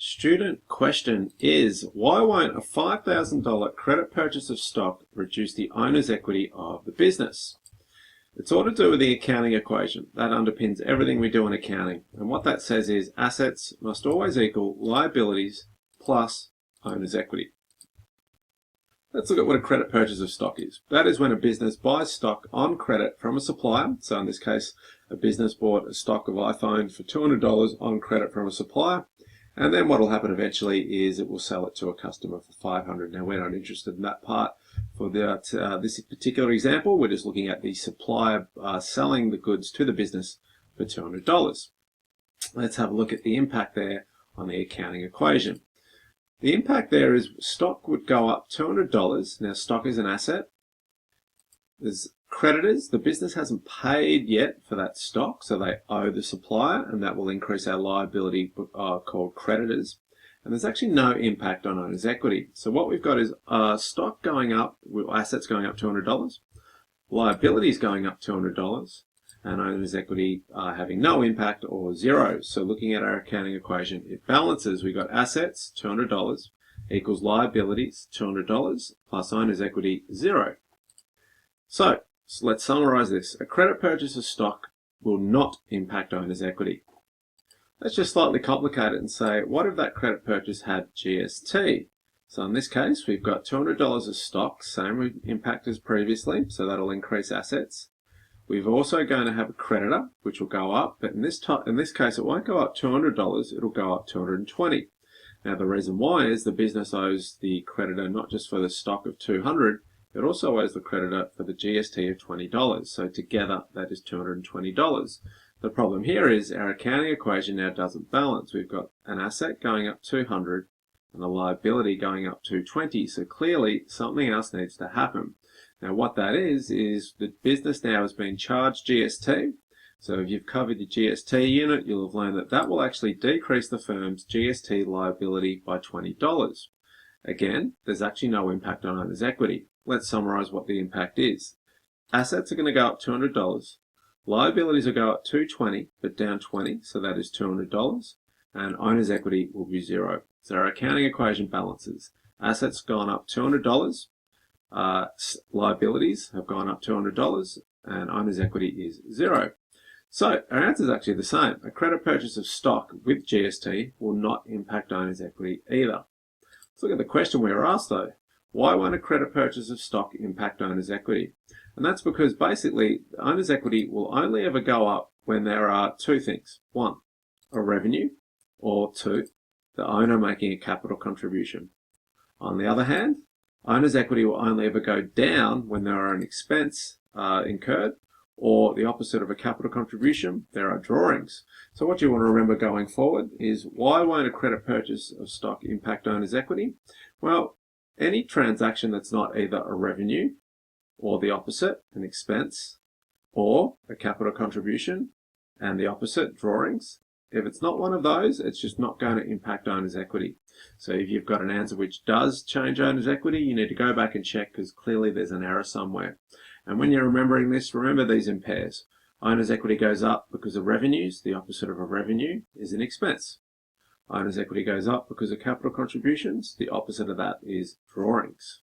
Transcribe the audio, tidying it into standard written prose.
Student question is, why won't a $5,000 credit purchase of stock reduce the owner's equity of the business? It's all to do with the accounting equation. That underpins everything we do in accounting. And what that says is assets must always equal liabilities plus owner's equity. Let's look at what a credit purchase of stock is. That is when a business buys stock on credit from a supplier. So in this case, a business bought a stock of iPhone for $200 on credit from a supplier. And then what will happen eventually is it will sell it to a customer for $500. Now, we're not interested in that part for this particular example. We're just looking at the supplier selling the goods to the business for $200. Let's have a look at the impact there on the accounting equation. The impact there is stock would go up $200. Now, stock is an asset. There's creditors. The business hasn't paid yet for that stock, so they owe the supplier, and that will increase our liability called creditors. And there's actually no impact on owner's equity. So what we've got is stock going up, assets going up $200, liabilities going up $200, and owner's equity having no impact or zero. So looking at our accounting equation, it balances. We've got assets, $200, equals liabilities, $200, plus owner's equity, zero. So let's summarize this. A credit purchase of stock will not impact owner's equity. Let's just slightly complicate it and say, what if that credit purchase had GST? So in this case, we've got $200 of stock, same impact as previously, so that'll increase assets. We've also going to have a creditor, which will go up, but in this case, it won't go up $200, it'll go up $220. Now, the reason why is the business owes the creditor not just for the stock of $200, it also owes the creditor for the GST of $20. So together, that is $220. The problem here is our accounting equation now doesn't balance. We've got an asset going up $200 and a liability going up $220. So clearly, something else needs to happen. Now, what that is the business now has been charged GST. So if you've covered your GST unit, you'll have learned that that will actually decrease the firm's GST liability by $20. Again, there's actually no impact on owner's equity. Let's summarize what the impact is. Assets are going to go up $200. Liabilities will go up $220, but down $20, so that is $200. And owner's equity will be zero. So our accounting equation balances. Assets have gone up $200. Liabilities have gone up $200, and owner's equity is zero. So our answer is actually the same. A credit purchase of stock with GST will not impact owner's equity either. Let's look at the question we were asked though. Why won't a credit purchase of stock impact owner's equity? And that's because basically owner's equity will only ever go up when there are two things. One, a revenue, or two, the owner making a capital contribution. On the other hand, owner's equity will only ever go down when there are an expense incurred, or the opposite of a capital contribution, there are drawings. So what you want to remember going forward is, why won't a credit purchase of stock impact owner's equity? Well, any transaction that's not either a revenue or the opposite, an expense, or a capital contribution and the opposite, drawings, if it's not one of those, it's just not going to impact owner's equity. So if you've got an answer which does change owner's equity, you need to go back and check because clearly there's an error somewhere. And when you're remembering this, remember these in pairs. Owner's equity goes up because of revenues. The opposite of a revenue is an expense. Owner's equity goes up because of capital contributions. The opposite of that is drawings.